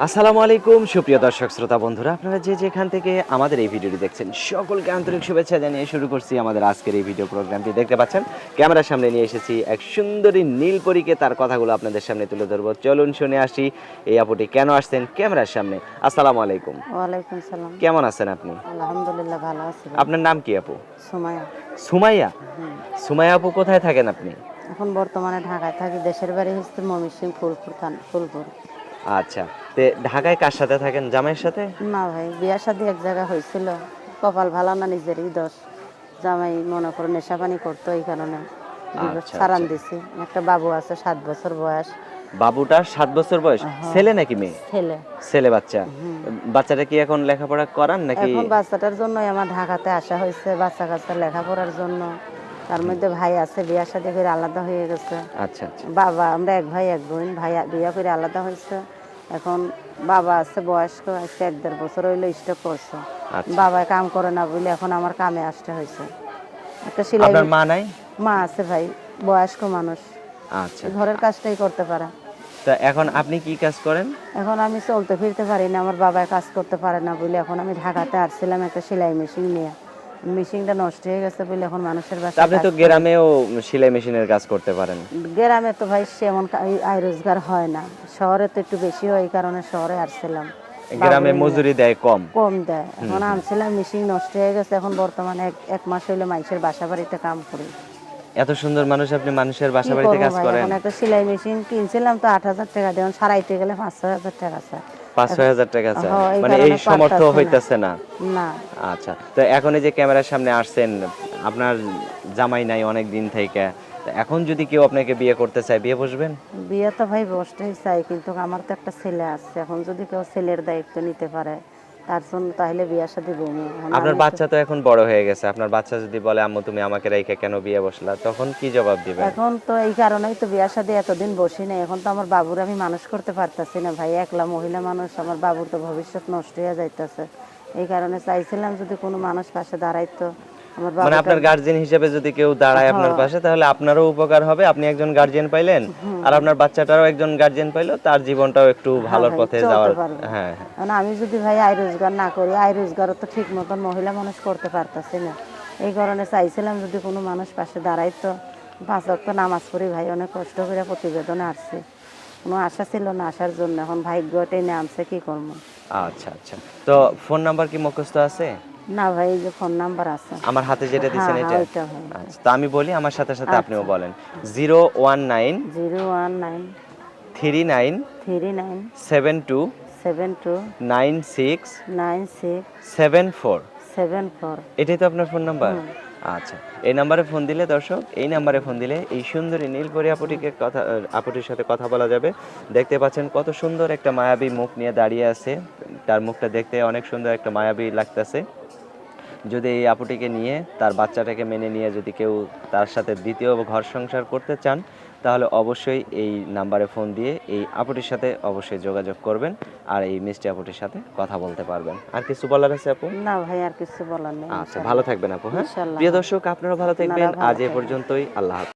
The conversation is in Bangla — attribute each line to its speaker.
Speaker 1: আসসালামু আলাইকুম সুপ্রিয় দর্শক শ্রোতা বন্ধুরা, আপনারা যে যেখান থেকে আমাদের এই ভিডিওটি দেখছেন সকলকে আন্তরিক শুভেচ্ছা জানিয়ে শুরু করছি আমাদের আজকের এই ভিডিও প্রোগ্রামটি। দেখতে পাচ্ছেন ক্যামেরার সামনে নিয়ে এসেছি এক সুন্দরী নীলপরীকে, তার কথাগুলো আপনাদের সামনে তুলে ধরবো। চলুন শুনে আসি এই আপুটি কেন আসছেন ক্যামেরার সামনে। আসসালামু আলাইকুম।
Speaker 2: ওয়ালাইকুম সালাম।
Speaker 1: কেমন আছেন আপনি?
Speaker 2: আলহামদুলিল্লাহ ভালো আছি ভাই।
Speaker 1: আপনার নাম কি আপু?
Speaker 2: সুমাইয়া।
Speaker 1: সুমাইয়া।
Speaker 2: হুম।
Speaker 1: সুমাইয়া আপু, কোথায় থাকেন আপনি?
Speaker 2: এখন বর্তমানে ঢাকায় থাকি। দেশের বাড়ি হচ্ছে ময়মনসিংহ ফুলপুর।
Speaker 1: আচ্ছা, তে ঢাকায় কার সাথে থাকেন? জামাইয়ের সাথে?
Speaker 2: না ভাই, বিয়া শাদী এক জায়গায় হয়েছিল। কপাল ভালো না, নিজেরই দোষ। জামাই মনে করে নেশা পানি করতো, এই কারণে
Speaker 1: আচ্ছা
Speaker 2: সারান
Speaker 1: আচ্ছা।
Speaker 2: দিছি। একটা বাবু আছে 7 বছর বয়স।
Speaker 1: বাবুটার 7 বছর বয়স?
Speaker 2: হ্যাঁ,
Speaker 1: ছেলে নাকি মেয়ে?
Speaker 2: ছেলে।
Speaker 1: ছেলে বাচ্চা।
Speaker 2: হুম।
Speaker 1: বাচ্চাটা কি এখন লেখাপড়া করান নাকি?
Speaker 2: এখন বাচ্চাটার জন্যই আমার ঢাকাতে আসা হয়েছে, বাচ্চা কাচ্চা লেখাপড়ার জন্য। তার মধ্যে ভাই আছে, বিয়া শাদী করে আলাদা হয়ে গেছে।
Speaker 1: আচ্ছা আচ্ছা।
Speaker 2: বাবা, আমরা এক ভাই এক বোন। ভাই বিয়া করে আলাদা হয়েছে। এখন বাবা আছে বয়স্ক, আজকে 1-1.5 বছর হইলো স্ট্রোক করছে।
Speaker 1: আচ্ছা।
Speaker 2: বাবা কাম করে না বলে এখন আমার কামে আসতে হয়েছে। একটা সেলাই
Speaker 1: আপনার মা নাই?
Speaker 2: মা আছে ভাই, বয়স্ক মানুষ,
Speaker 1: আচ্ছা।
Speaker 2: ঘরের কাজটাই করতে পারে।
Speaker 1: তা এখন আপনি কি কাজ করেন?
Speaker 2: এখন আমি চলতে ফিরতে পারি না, আমার বাবা কাজ করতে পারে না বলে এখন আমি ঢাকাতে আসছিলাম একটা সেলাই মেশিন নিয়ে। মেশিনটা নষ্ট হয়ে গেছে বলে এখন মানুষের
Speaker 1: তা
Speaker 2: বাসায়
Speaker 1: আপনি
Speaker 2: কাজ
Speaker 1: তো
Speaker 2: করি।
Speaker 1: গ্রামেও সেলাই মেশিনের কাজ করতে পারেন।
Speaker 2: গ্রামে তো ভাই সেমন আয় রোজগার হয় না, শহরে তো একটু বেশি হয়, এই কারণে শহরে আসছিলাম।
Speaker 1: গ্রামে
Speaker 2: বাবুরে নিয়ে
Speaker 1: মজুরি দেয় কম।
Speaker 2: কম দেয়। এখন আনছিলাম, মেশিন নষ্ট হয়ে গেছে। এখন বর্তমানে এক মাস হইলে মানুষের বাসা বাড়িতে কাম করি।
Speaker 1: এত সুন্দর মানুষ, আপনি মানুষের
Speaker 2: কি
Speaker 1: বাসা বাড়িতে
Speaker 2: করবো
Speaker 1: কাজ
Speaker 2: ভাই,
Speaker 1: করেন?
Speaker 2: এখন একটা সেলাই মেশিন কিনছিলাম তো 8,000 টাকা দিয়ে, এখন সারাইতে গেলে 5-6 হাজার টাকা চায়।
Speaker 1: 5-6 হাজার টাকা চায়?
Speaker 2: এই
Speaker 1: মানে এই
Speaker 2: কারণে
Speaker 1: সমর্থ
Speaker 2: পারতাছি না।
Speaker 1: হইতাছে না?
Speaker 2: না।
Speaker 1: আচ্ছা, তো এখন এই যে ক্যামেরার সামনে আসছেন, আপনার জামাই নাই অনেক দিন থেকে, তো এখন যদি কেউ আপনাকে বিয়ে করতে চায়, বিয়ে বসবেন?
Speaker 2: বিয়ে তো ভাই বসতেই চাই, কিন্তু আমার তো একটা ছেলে আছে। এখন যদি কেউ ছেলের দায়িত্ব নিতে পারে তার জন্য তাহলে বিয়ে শাদী বমি। এখন
Speaker 1: আপনার
Speaker 2: আমি তো
Speaker 1: বাচ্চা তো এখন বড় হয়ে গেছে, আপনার বাচ্চা যদি বলে আম্মু তুমি আমাকে রেখে কেন বিয়ে বসলা, তখন কি জবাব দিবেন?
Speaker 2: এখন তো এই কারণেই তো বিয়া শাদী এতদিন বসি নাই। এখন তো আমার বাবুর আমি মানুষ করতে পারতাছি না ভাই, একলা মহিলা মানুষ, আমার বাবুর তো ভবিষ্যৎ নষ্ট হয়ে যাইতেছে। এই কারণে চাইছিলাম যদি কোনো মানুষ পাশে দাঁড়াইতো আমার
Speaker 1: মানে
Speaker 2: বাবুটা।
Speaker 1: আপনার গার্জিয়ান হিসেবে যদি কেউ দাঁড়ায় আপনার
Speaker 2: হ্যাঁ।
Speaker 1: পাশে, তাহলে আপনারও উপকার হবে, আপনি একজন গার্জিয়ান পাইলেন, আর আপনার বাচ্চাটারও একজন গার্জিয়ান পাইলো, তার জীবনটাও একটু
Speaker 2: হ্যাঁ
Speaker 1: ভালোর
Speaker 2: ভাই,
Speaker 1: পথে
Speaker 2: চলতে
Speaker 1: যাওয়ার।
Speaker 2: পারবে।
Speaker 1: হ্যাঁ হ্যাঁ।
Speaker 2: মানে আমি যদি ভাই আয় রোজগার না করি, আয় রোজগারও তো ঠিক মতন মহিলা মানুষ করতে পারতাছি না। এই কারণে চাইছিলাম যদি কোনো মানুষ পাশে দাঁড়াইতো। 5 ওয়াক্ত নামাজ পড়ি ভাই, অনেক কষ্ট করে প্রতিবেদনে আসছি। কোনো আশা ছিল না আসার জন্য, এখন ভাগ্যটাই নামছে, কি করবো।
Speaker 1: আচ্ছা আচ্ছা। তো ফোন নাম্বার কি মুখস্থ আছে?
Speaker 2: না ভাই, এই যে ফোন নাম্বার আছে।
Speaker 1: আমার হাতে যেটা
Speaker 2: হ্যাঁ
Speaker 1: দিছেন
Speaker 2: হ্যাঁ,
Speaker 1: এটা?
Speaker 2: ওইটা ভাই, ওইটা।
Speaker 1: আচ্ছা, তো আমি বলি, আমার সাথে সাথে আপনিও
Speaker 2: আচ্ছা।
Speaker 1: বলেন। 019
Speaker 2: 019
Speaker 1: 39
Speaker 2: 39
Speaker 1: 72
Speaker 2: 72
Speaker 1: 96
Speaker 2: 96
Speaker 1: 74।
Speaker 2: 74।
Speaker 1: এটাই তো আপনার ফোন নাম্বার?
Speaker 2: হুম।
Speaker 1: আচ্ছা, এই নাম্বারে ফোন দিলে দর্শক, এই নাম্বারে ফোন দিলে এই সুন্দরী নীলপরী আপুটিকে আপুটির সাথে কথা বলা যাবে। দেখতে পাচ্ছেন কত সুন্দর একটা মায়াবী মুখ নিয়ে দাঁড়িয়ে আছে, তার মুখটা দেখতে অনেক সুন্দর একটা মায়াবী লাগতেছে। যদি এই আপুটিকে নিয়ে, তার বাচ্চাটাকে মেনে নিয়ে যদি কেউ তার সাথে দ্বিতীয় ঘর সংসার করতে চান, তাহলে অবশ্যই এই নাম্বারে ফোন দিয়ে এই আপুটির সাথে অবশ্যই যোগাযোগ করবেন, আর এই মিষ্টি আপুটির সাথে কথা বলতে পারবেন। আর কিছু বলার আছে আপু?
Speaker 2: না ভাই, আর কিছু বলার নেই।
Speaker 1: আচ্ছা, ভালো
Speaker 2: ইনশাল্লাহ।
Speaker 1: থাকবেন আপু। হ্যাঁ,
Speaker 2: ইনশাল্লাহ।
Speaker 1: প্রিয় দর্শক, আপনারা ভালো থাকবেন।
Speaker 2: আপনারা ভালো
Speaker 1: আজ এ
Speaker 2: থাকবেন।
Speaker 1: পর্যন্তই। আল্লাহ হাফেজ।